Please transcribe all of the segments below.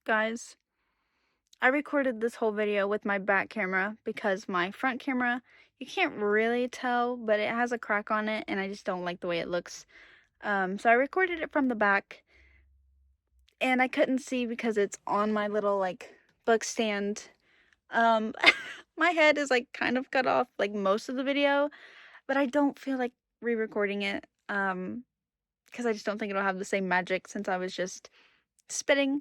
Guys, I recorded this whole video with my back camera because my front camera, you can't really tell, but it has a crack on it and I just don't like the way it looks. So I recorded it from the back and I couldn't see because it's on my little book stand. Um, my head is kind of cut off most of the video, but I don't feel like re-recording it because I just don't think it'll have the same magic since I was just spitting.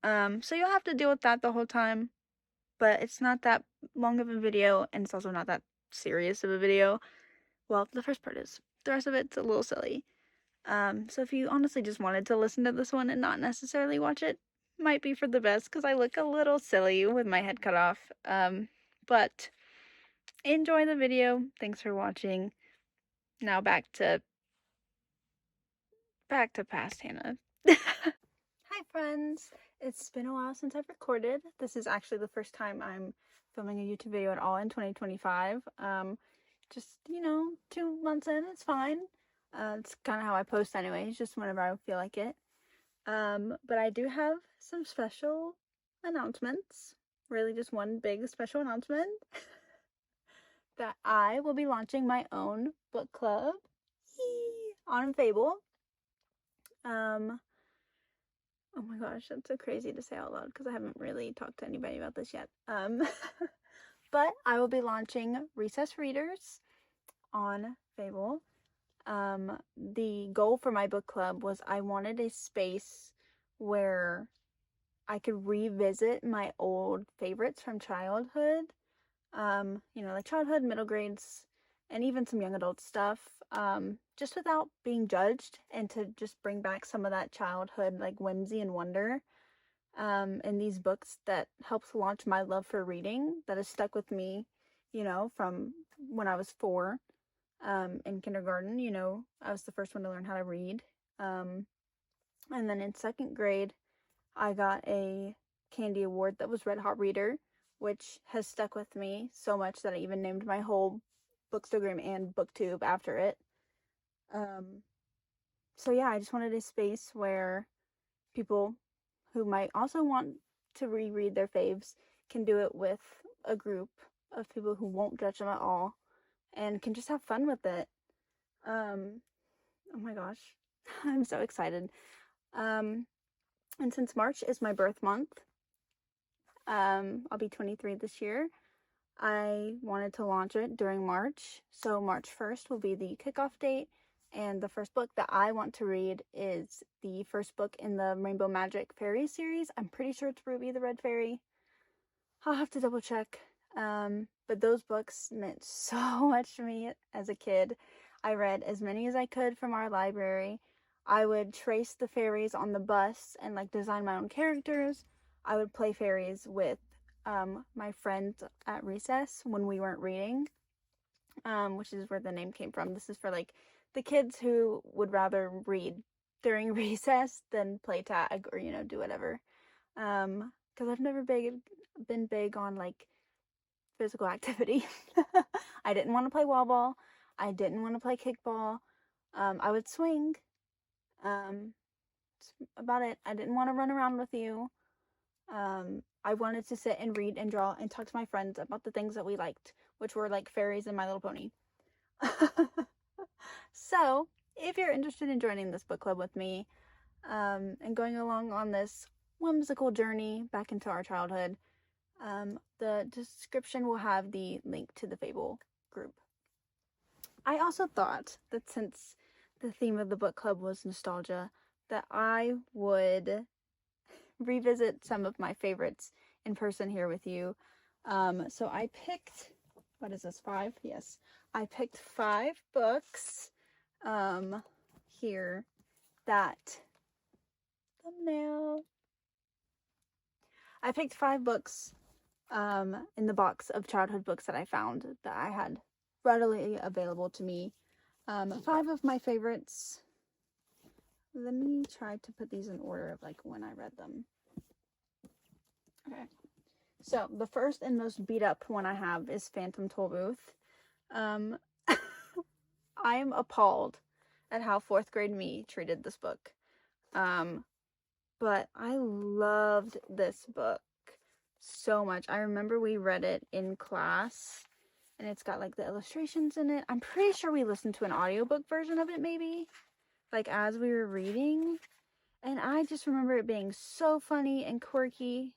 So you'll have to deal with that the whole time. But it's not that long of a video, and it's also not that serious of a video. Well, the first part is. The rest of it's a little silly. So if you honestly just wanted to listen to this one and not necessarily watch it, might be for the best, because I look a little silly with my head cut off. But enjoy the video. Thanks for watching. Now back to past Hannah. Hi friends! It's been a while since I've recorded. This is actually the first time I'm filming a YouTube video at all in 2025. Just, 2 months in, it's fine. It's kind of how I post anyways, just whenever I feel like it. But I do have some special announcements. Really just one big special announcement. That I will be launching my own book club on Fable. Oh my gosh, that's so crazy to say out loud because I haven't really talked to anybody about this yet. But I will be launching Recess Readers on Fable. The goal for my book club was I wanted a space where I could revisit my old favorites from childhood. Like childhood, middle grades, and even some young adult stuff. Just without being judged, and to just bring back some of that childhood whimsy and wonder in these books that helps launch my love for reading that has stuck with me, from when I was 4 in kindergarten. I was the first one to learn how to read. And then in 2nd grade, I got a candy award that was Red Hot Reader, which has stuck with me so much that I even named my whole bookstagram and booktube after it. So yeah, I just wanted a space where people who might also want to reread their faves can do it with a group of people who won't judge them at all and can just have fun with it. Oh my gosh, I'm so excited. And since March is my birth month, I'll be 23 this year. I wanted to launch it during March, so March 1st will be the kickoff date, and the first book that I want to read is the first book in the Rainbow Magic Fairy series. I'm pretty sure it's Ruby the Red Fairy. I'll have to double check. But those books meant so much to me as a kid. I read as many as I could from our library. I would trace the fairies on the bus and design my own characters. I would play fairies with my friends at recess when we weren't reading, which is where the name came from. This is for the kids who would rather read during recess than play tag or do whatever. Because I've never been big on physical activity. I didn't want to play wall ball. I didn't want to play kickball. I would swing. That's about it. I didn't want to run around with you. I wanted to sit and read and draw and talk to my friends about the things that we liked, which were fairies and My Little Pony. So, if you're interested in joining this book club with me, and going along on this whimsical journey back into our childhood, the description will have the link to the Fable group. I also thought that since the theme of the book club was nostalgia, that I would revisit some of my favorites in person here with you. So I picked, what is this, 5? Yes. I picked 5 books here that, thumbnail. I picked 5 books in the box of childhood books that I found that I had readily available to me. 5 of my favorites. Let me try to put these in order of when I read them. Okay. So the first and most beat up one I have is Phantom Tollbooth. I am appalled at how 4th grade me treated this book. but I loved this book so much. I remember we read it in class, and it's got like the illustrations in it. I'm pretty sure we listened to an audiobook version of it, maybe, like as we were reading. And I just remember it being so funny and quirky.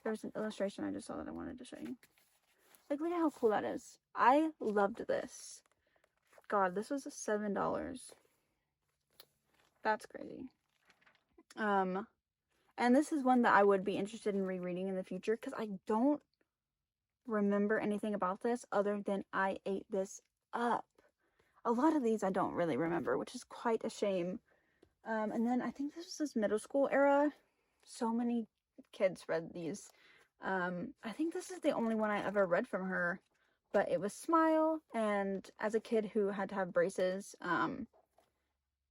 There was an illustration I just saw that I wanted to show you. Like, look at how cool that is. I loved this. God, this was $7. That's crazy. And this is one that I would be interested in rereading in the future, because I don't remember anything about this other than I ate this up. A lot of these I don't really remember, which is quite a shame. And then I think this was this middle school era. So many kids read these. I think this is the only one I ever read from her, but it was Smile, and as a kid who had to have braces,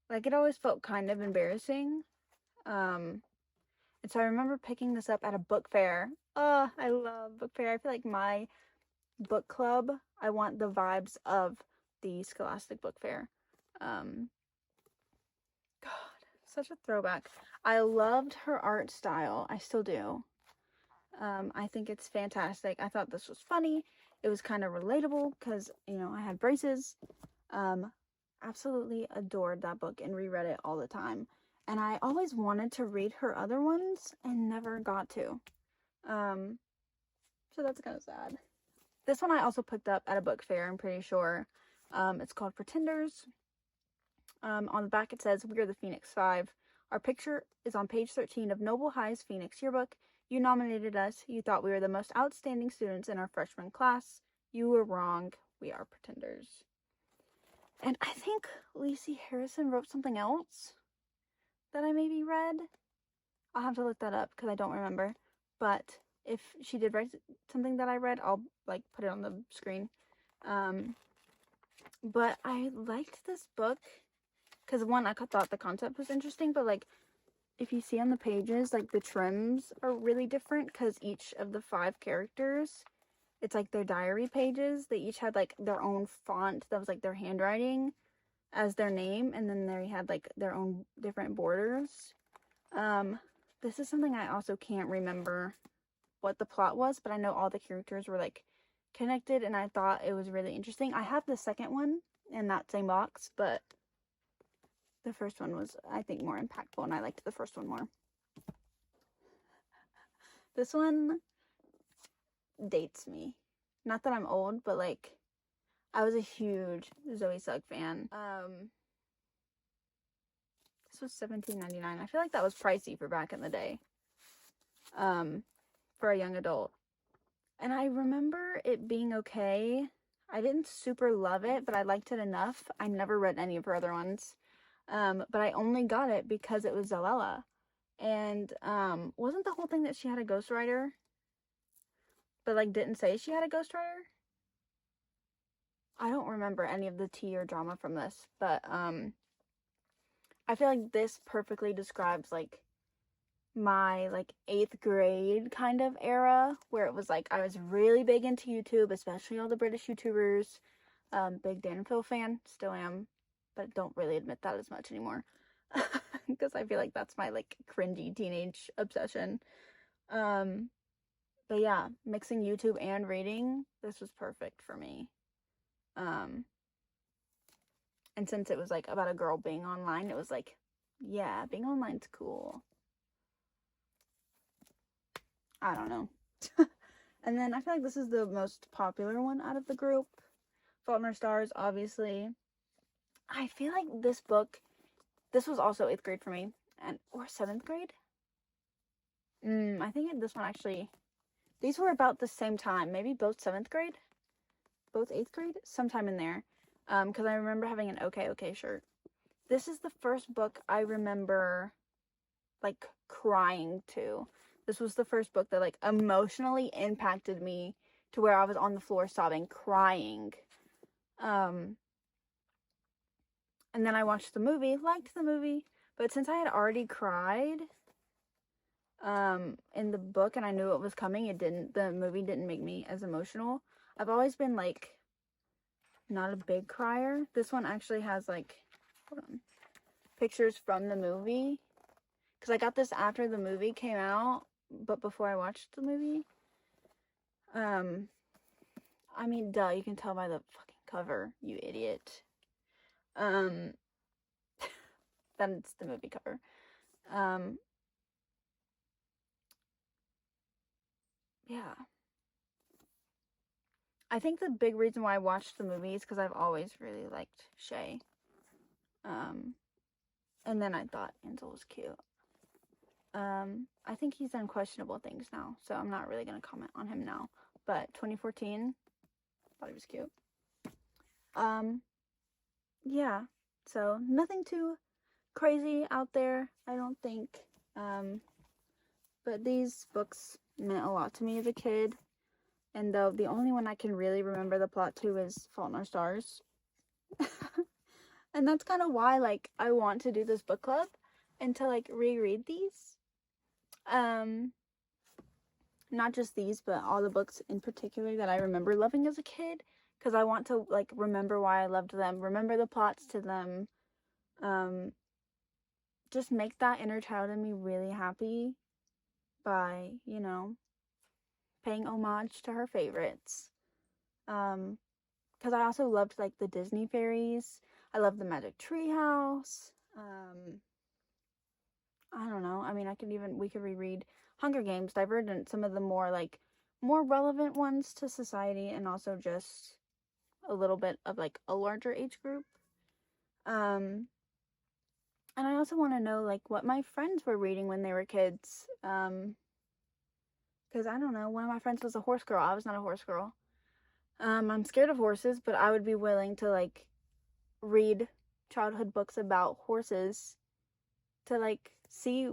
like, it always felt kind of embarrassing. And so I remember picking this up at a book fair. Oh, I love book fair. I feel like my book club, I want the vibes of the Scholastic Book Fair. God, such a throwback. I loved her art style. I still do. I think it's fantastic. I thought this was funny. It was kind of relatable because, you know, I had braces. Absolutely adored that book and reread it all the time. And I always wanted to read her other ones and never got to. So that's kind of sad. This one I also picked up at a book fair, I'm pretty sure. It's called Pretenders. On the back it says, "We are the Phoenix Five. Our picture is on page 13 of Noble High's Phoenix Yearbook. You nominated us. You thought we were the most outstanding students in our freshman class. You were wrong. We are pretenders." And I think Lacey Harrison wrote something else that I maybe read. I'll have to look that up because I don't remember. But if she did write something that I read, I'll like put it on the screen. But I liked this book because, one, I thought the concept was interesting, but like, if you see on the pages, like, the trims are really different because each of the 5 characters, it's like their diary pages. They each had like their own font that was like their handwriting as their name, and then they had like their own different borders. This is something I also can't remember what the plot was, but I know all the characters were like connected, and I thought it was really interesting. I have the second one in that same box, but the first one was, I think, more impactful, and I liked the first one more. This one dates me. Not that I'm old, but like, I was a huge Zoe Sugg fan. This was $17.99. I feel like that was pricey for back in the day. For a young adult. And I remember it being okay. I didn't super love it, but I liked it enough. I never read any of her other ones. But I only got it because it was Zalella. And wasn't the whole thing that she had a ghostwriter? But like didn't say she had a ghostwriter? I don't remember any of the tea or drama from this, but I feel like this perfectly describes like my like 8th grade kind of era, where it was like I was really big into YouTube, especially all the British YouTubers. Big Dan and Phil fan, still am, but don't really admit that as much anymore because I feel like that's my like cringy teenage obsession. But yeah, mixing YouTube and reading, this was perfect for me. And since it was like about a girl being online, it was like, yeah, being online's cool. I don't know. And then I feel like this is the most popular one out of the group. Fault in Our Stars, obviously. I feel like this book, this was also 8th grade for me, or 7th grade. I think this one actually, these were about the same time, maybe both 7th grade, both 8th grade, sometime in there. Because I remember having an okay shirt. This is the first book I remember like crying to. This was the first book that like emotionally impacted me to where I was on the floor sobbing, crying. And then I watched the movie, liked the movie, but since I had already cried in the book and I knew it was coming, the movie didn't make me as emotional. I've always been like not a big crier. This one actually has like, hold on, pictures from the movie. because I got this after the movie came out, but before I watched the movie. I mean, duh, you can tell by the fucking cover, you idiot. That's the movie cover. Yeah. I think the big reason why I watched the movie is because I've always really liked Shay. And then I thought Ansel was cute. I think he's done questionable things now, so I'm not really going to comment on him now. But 2014, thought he was cute. Yeah, so nothing too crazy out there, I don't think. But these books meant a lot to me as a kid. And though the only one I can really remember the plot to is Fault in Our Stars. And that's kind of why, like, I want to do this book club and to, like, reread these. Not just these, but all the books in particular that I remember loving as a kid. Because I want to, like, remember why I loved them, remember the plots to them. Just make that inner child in me really happy by, you know, paying homage to her favorites. Because I also loved, like, the Disney fairies. I loved the Magic Tree House. I don't know. I mean, we could reread Hunger Games, Divergent, some of the more relevant ones to society, and also just a little bit of, like, a larger age group. And I also want to know, like, what my friends were reading when they were kids. Because I don't know, one of my friends was a horse girl. I was not a horse girl. I'm scared of horses, but I would be willing to, like, read childhood books about horses to, like, see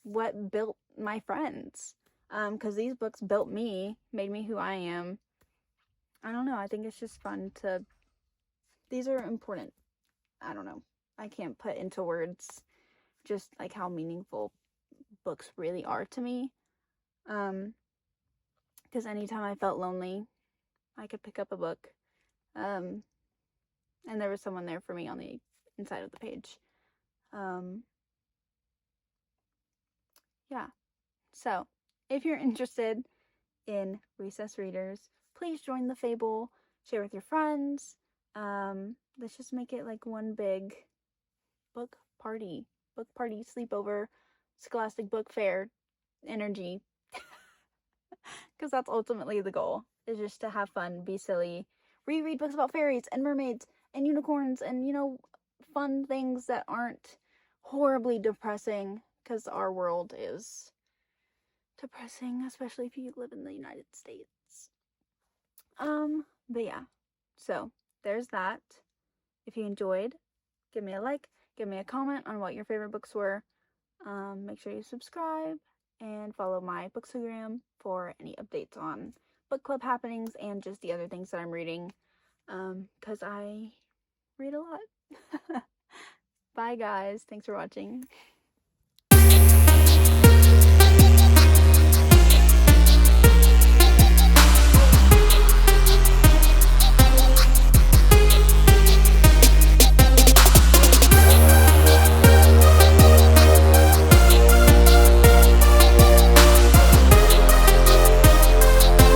what built my friends. Because these books built me, made me who I am. I don't know, I think it's just fun to... These are important. I don't know. I can't put into words just, like, how meaningful books really are to me. Because anytime I felt lonely, I could pick up a book. And there was someone there for me on the inside of the page. Yeah. So, if you're interested in Recess Readers, please join the Fable. Share with your friends. Let's just make it like one big book party, sleepover, Scholastic Book Fair energy. Because that's ultimately the goal, is just to have fun, be silly, reread books about fairies and mermaids and unicorns and, you know, fun things that aren't horribly depressing, because our world is depressing, especially if you live in the United States. But yeah, so there's that. If you enjoyed, give me a like, give me a comment on what your favorite books were. Make sure you subscribe and follow my Bookstagram for any updates on book club happenings and just the other things that I'm reading, because I read a lot. Bye guys, thanks for watching.